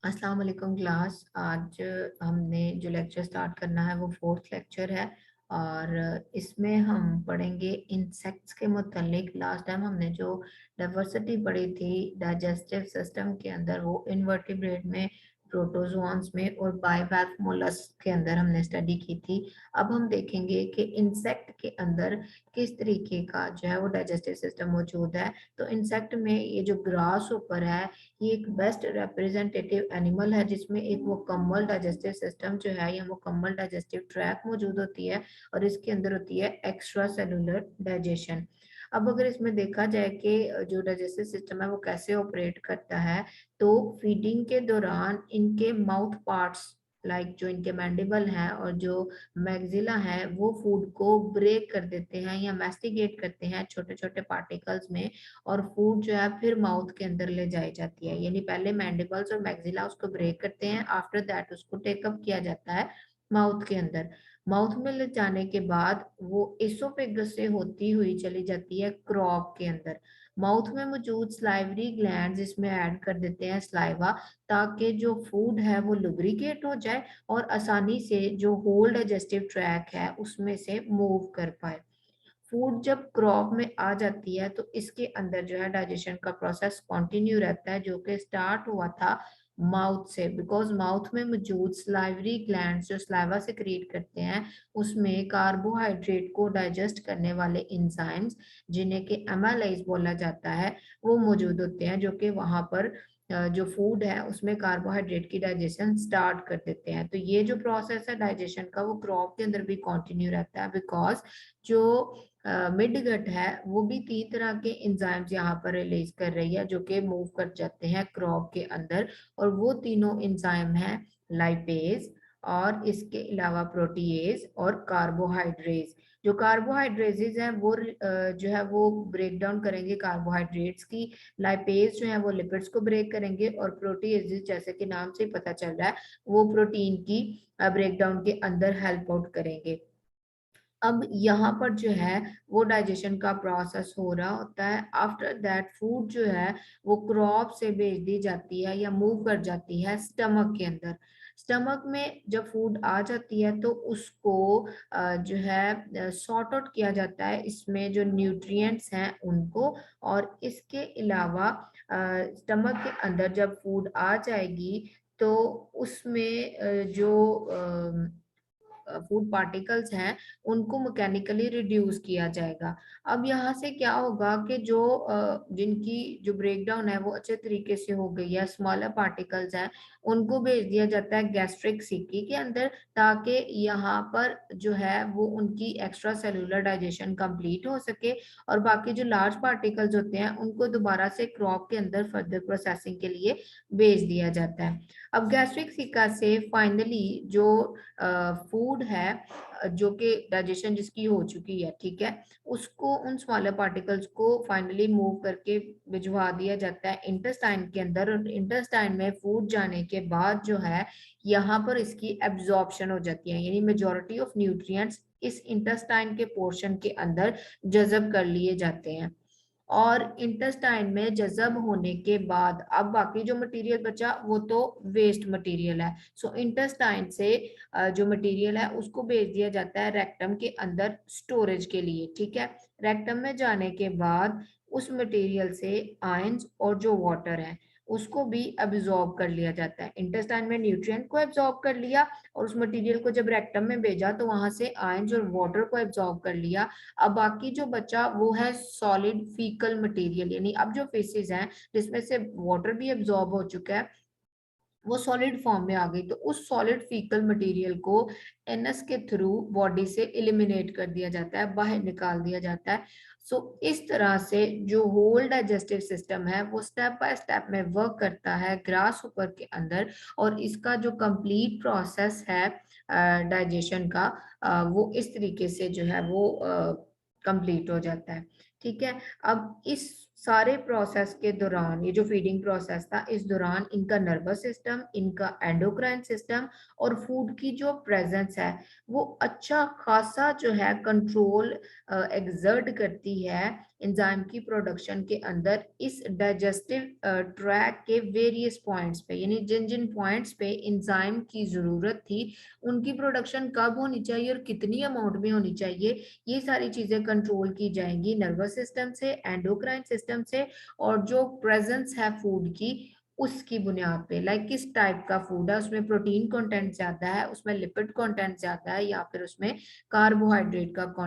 अस्सलाम वालेकुम क्लास। आज हमने जो लेक्चर स्टार्ट करना है वो फोर्थ लेक्चर है और इसमें हम पढ़ेंगे इंसेक्ट्स के मुतल्लिक। लास्ट टाइम हमने जो डाइवर्सिटी पढ़ी थी डाइजेस्टिव सिस्टम के अंदर, वो इनवर्टिब्रेट में, प्रोटोजोआंस में और बाइवैल्व मोलस्क के अंदर हमने स्टडी की थी। अब हम देखेंगे कि इंसेक्ट के अंदर किस तरीके का जो है वो डाइजेस्टिव सिस्टम मौजूद है। तो इंसेक्ट में ये जो ग्रास ऊपर है, ये एक बेस्ट रिप्रेजेंटेटिव एनिमल है जिसमें एक मुकम्मल डाइजेस्टिव सिस्टम जो है या मुकम्मल डाइजेस्टिव ट्रैक मौजूद होती है और इसके अंदर होती है एक्स्ट्रा सेलुलर डाइजेशन। अब अगर इसमें देखा जाए कि जो डाइजेस्टिव सिस्टम है वो कैसे ऑपरेट करता है, तो फीडिंग के दौरान इनके माउथ पार्ट्स लाइक जो इनके मैंडिबल हैं और जो मैग्जिला है वो फूड को ब्रेक कर देते हैं या मैस्टिगेट करते हैं छोटे छोटे पार्टिकल्स में, और फूड जो है फिर माउथ के अंदर ले जाई जाती है। यानी पहले मैंडिबल्स और मैक्सिला उसको ब्रेक करते हैं, आफ्टर दैट उसको टेकअप किया जाता है माउथ के अंदर। माउथ में ले जाने के बाद वो एसोफेगस से होती हुई चली जाती है क्रॉप के अंदर। माउथ में मौजूद स्लाइवरी ग्लैंड्स इसमें ऐड कर देते हैं स्लाइवा, ताकि जो फूड है वो लुब्रिकेट हो जाए और आसानी से जो होल डाइजेस्टिव ट्रैक है उसमें से मूव कर पाए। फूड जब क्रॉप में आ जाती है तो इसके अंदर जो है डाइजेशन का प्रोसेस कंटिन्यू रहता है, जो कि स्टार्ट हुआ था माउथ से, बिकॉज माउथ में मौजूद स्लाइवरी ग्लैंड्स जो स्लाइवा से क्रिएट करते हैं उसमें कार्बोहाइड्रेट को डाइजेस्ट करने वाले इंजाइम्स, जिन्हें कि एमाइलेज बोला जाता है, वो मौजूद होते हैं, जो कि वहां पर जो फूड है उसमें कार्बोहाइड्रेट की डाइजेशन स्टार्ट कर देते हैं। तो ये जो प्रोसेस है डाइजेशन का वो क्रॉप के अंदर भी कंटिन्यू रहता है, बिकॉज जो मिड गट है वो भी 3 तरह के एंजाइम्स यहाँ पर रिलीज कर रही है जो कि मूव कर जाते हैं क्रॉप के अंदर, और वो तीनों एंजाइम हैं लाइपेज और इसके अलावा प्रोटीएज और कार्बोहाइड्रेज। जो कार्बोहाइड्रेजेज हैं वो जो है वो ब्रेक डाउन करेंगे कार्बोहाइड्रेट्स की। लाइपेज जो है वो लिपिड्स को ब्रेक करेंगे और प्रोटीएजेज जैसे कि नाम से ही पता चल रहा है वो प्रोटीन की ब्रेक डाउन के अंदर हेल्प आउट करेंगे। अब यहाँ पर जो है वो डाइजेशन का प्रोसेस हो रहा होता है। आफ्टर दैट फूड जो है वो क्रॉप से भेज दी जाती है या मूव कर जाती है स्टमक के अंदर। स्टमक में जब फूड आ जाती है तो उसको जो है सॉर्ट आउट किया जाता है, इसमें जो न्यूट्रिएंट्स हैं उनको। और इसके अलावा स्टमक के अंदर जब फूड आ जाएगी तो उसमें जो फूड पार्टिकल्स हैं उनको मैकेनिकली रिड्यूस किया जाएगा। अब यहाँ से क्या होगा कि जो जिनकी जो ब्रेकडाउन है वो अच्छे तरीके से हो गई है, स्मॉलर पार्टिकल्स हैं, उनको भेज दिया जाता है गैस्ट्रिक सिकी के अंदर, ताकि यहाँ पर जो है वो उनकी एक्स्ट्रा सेलुलर डाइजेशन कंप्लीट हो सके और बाकी जो लार्ज पार्टिकल्स होते हैं उनको दोबारा से क्रॉप के अंदर फर्दर प्रोसेसिंग के लिए भेज दिया जाता है। अब गैस्ट्रिक सिका से फाइनली जो फूड है जो कि डाइजेशन जिसकी हो चुकी है, ठीक है, उसको उन स्मॉलर पार्टिकल्स को फाइनली मूव करके भिजवा दिया जाता है इंटेस्टाइन के अंदर, और इंटेस्टाइन में फूड जाने के बाद जो है यहाँ पर इसकी एब्जॉर्प्शन हो जाती है, यानी मेजॉरिटी ऑफ न्यूट्रिएंट्स इस इंटेस्टाइन के पोर्शन के अंदर जज़ब कर लिए जाते हैं। और इंटेस्टाइन में जज़ब होने के बाद अब बाकी जो मटेरियल बचा वो तो वेस्ट मटेरियल है। सो इंटेस्टाइन से जो मटेरियल है उसको भेज दिया जाता है रेक्टम के अंदर स्टोरेज के लिए, ठीक है। रेक्टम में जाने के बाद उस मटेरियल से आयंस और जो वाटर है उसको भी एब्जॉर्ब कर लिया जाता है। इंटेस्टाइन में न्यूट्रिएंट को एब्जॉर्ब कर लिया और उस मटेरियल को जब रेक्टम में भेजा तो वहां से आयंस और वाटर को एब्जॉर्ब कर लिया। अब बाकी जो बचा वो है सॉलिड फीकल मटेरियल, यानी अब जो फेसेस हैं जिसमें से वाटर भी एब्जॉर्ब हो चुका है वो सॉलिड फॉर्म में आ गई, तो उस सॉलिड फीकल मटेरियल को एनएस के थ्रू बॉडी से एलिमिनेट कर दिया जाता है, बाहर निकाल दिया जाता है। सो इस तरह से जो होल डाइजेस्टिव सिस्टम है वो स्टेप बाय स्टेप में वर्क करता है ग्रास ऊपर के अंदर, और इसका जो कंप्लीट प्रोसेस है डाइजेशन का वो इस तरीके से जो है वो कंप्लीट हो जाता है, ठीक है। अब इस सारे प्रोसेस के दौरान, ये जो फीडिंग प्रोसेस था, इस दौरान इनका नर्वस सिस्टम, इनका एंडोक्राइन सिस्टम और फूड की जो प्रेजेंस है, वो अच्छा खासा जो है कंट्रोल एग्जर्ट करती है एंजाइम की प्रोडक्शन के अंदर इस डाइजेस्टिव ट्रैक के वेरियस पॉइंट्स पे, यानी जिन जिन पॉइंट्स पे एंजाइम की ज़रूरत थी, उनकी प्रोडक्शन कब होनी चाहिए और कितनी अमाउंट में होनी चाहिए, ये सारी चीजें कंट्रोल की जाएंगी नर्वस सिस्टम से, एंडोक्राइन सिस्टम से, और जो प्रेजेंस है फूड की उसकी बुनियाद पे, लाइक किस टाइप का फूड है, उसमें प्रोटीन कंटेंट ज्यादा है, उसमें लिपिड कंटेंट ज्यादा है, या फिर उसमें कार्बोहाइड्रेट का